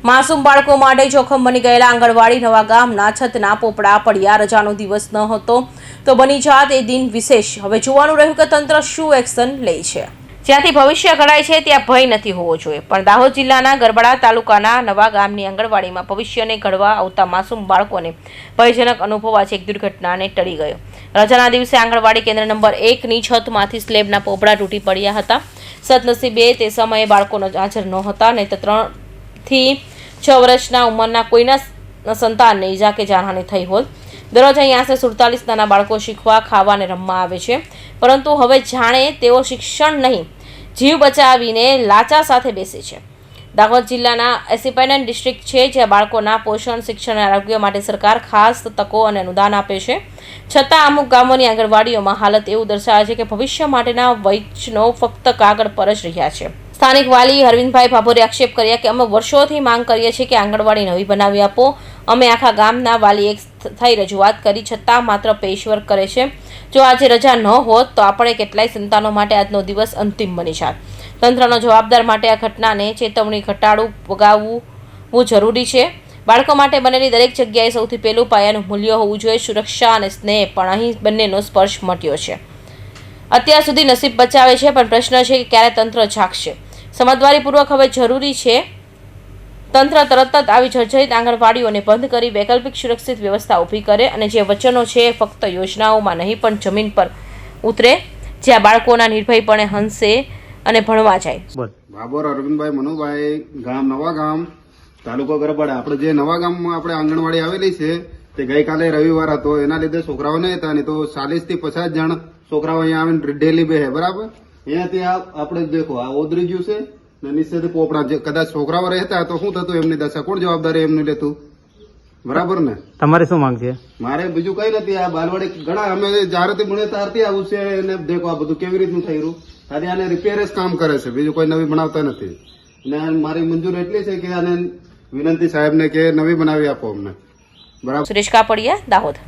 માસૂમ બાળકો માટે જોખમ બની ગયેલા આંગણવાડી નવા ગામના છતના પોપડા પડ્યા. રજાનો દિવસ ન હતો તો બની જાત એ દિન વિશેષ. હવે જોવાનું રહ્યું કે તંત્ર શું એક્શન લે છે. જ્યાંથી ભવિષ્ય ઘડાય છે ત્યાં ભય નથી હોવો જોઈએ, પણ દાહોદ જિલ્લાના ગરબડા તાલુકાના નવા ગામની આંગણવાડીમાં ભવિષ્યને ઘડવા આવતા માસૂમ બાળકોને ભયજનક અનુભવાથી એક દુર્ઘટનાને ટળી ગયો. રજાના દિવસે આંગણવાડી કેન્દ્ર નંબર 1ની છતમાંથી સ્લેબના પોપડા તૂટી પડ્યા હતા. સદનસીબે તે સમયે બાળકો હાજર નહોતા, નહીં તો 3 થી 6 વર્ષના ઉંમરના કોઈના સંતાનને ઈજા કે જાનહાનિ થઈ હોત. દરરોજ અહીં આશરે 47 નાના બાળકો શીખવા, ખાવા અને રમવા આવે છે, પરંતુ હવે જાણે તેઓ શિક્ષણ નહીં, જીવ બચાવીને લાચા સાથે બેસે છે. દાહોદ જિલ્લાના એસિપેન્ડન્ટ ડિસ્ટ્રિક્ટ છે, જ્યાં બાળકોના પોષણ, શિક્ષણ અને આરોગ્ય માટે સરકાર ખાસ તકો અને અનુદાન આપે છે. છતાં અમુક ગામોની આંગણવાડીઓમાં હાલત એવું દર્શાવે છે કે ભવિષ્ય માટેના વૈચનો ફક્ત કાગળ પર જ રહ્યા છે. સ્થાનિક વાલી અરવિંદભાઈ ભાભોરે આક્ષેપ કર્યા કે અમે વર્ષોથી માંગ કરીએ છીએ કે આંગણવાડી નવી બનાવી આપો. અમે આખા ગામના વાલી એક થઈ રજૂઆત કરી, છતાં માત્ર પેચવર્ક કરે છે. જો આજે રજા ન હોત તો આપણે કેટલાય સંતાનો માટે આજનો દિવસ અંતિમ બની જાત. તંત્રનો જવાબદાર માટે આ ઘટનાને ચેતવણી ઘટાડવું પગાવવું જરૂરી છે. બાળકો માટે બનેલી દરેક જગ્યાએ સૌથી પહેલું પાયાનું મૂલ્ય હોવું જોઈએ સુરક્ષા અને સ્નેહ, પણ અહીં બંનેનો સ્પર્શ મટ્યો છે. અત્યાર સુધી નસીબ બચાવે છે, પણ પ્રશ્ન છે કે ક્યારે તંત્ર જાગશે. સમજદારીપૂર્વક હવે જરૂરી છે તંત્ર તરત જ આવી જર્જરિત આંગણવાડીઓને બંધ કરી વૈકલ્પિક સુરક્ષિત વ્યવસ્થા ઊભી કરે અને જે વચનો છે એ ફક્ત યોજનાઓમાં નહીં પણ જમીન પર ઉતરે, જ્યાં બાળકોના નિર્ભયપણે હંસે અને ભણવા જાય. ભાભોર અરવિંદભાઈ મનુભાઈ, ગામ નવા ગામ, તાલુકો ગરબડા. આપણે જે નવા ગામમાં આપણે આંગણવાડી આવેલી છે તે ગઈકાલે રવિવાર હતો, એના લીધે છોકરાઓ નહીં હતા, નહીં તો 40 થી 50 જણ છોકરાઓ અહીંયા આવીને ડેલી બેસે. બરાબર, અહીંયાથી આપણે દેખો આ ઓદરી ગયું છે ને નીચેથી પોપડા. જે કદાચ છોકરાઓ રહેતા તો શું થતું એમની દશા? કોણ જવાબદારી એમની લેતું? બરાબર ને? તમારે શું માંગ છે? મારે બીજું કઈ નથી. આ બાલવાડી ઘણા અમે જ્યારેથી ભણે ત્યારથી આવું છે, અને દેખો આ બધું કેવી રીતનું થઈ રહ્યું. આજે આને રિપેર જ કામ કરે છે, બીજું કોઈ નવી બનાવતા નથી. અને મારી મંજૂર એટલી છે કે આને વિનંતી સાહેબને કે નવી બનાવી આપો અમને. બરાબર. સુરેશ કાપડિયા, દાહોદ.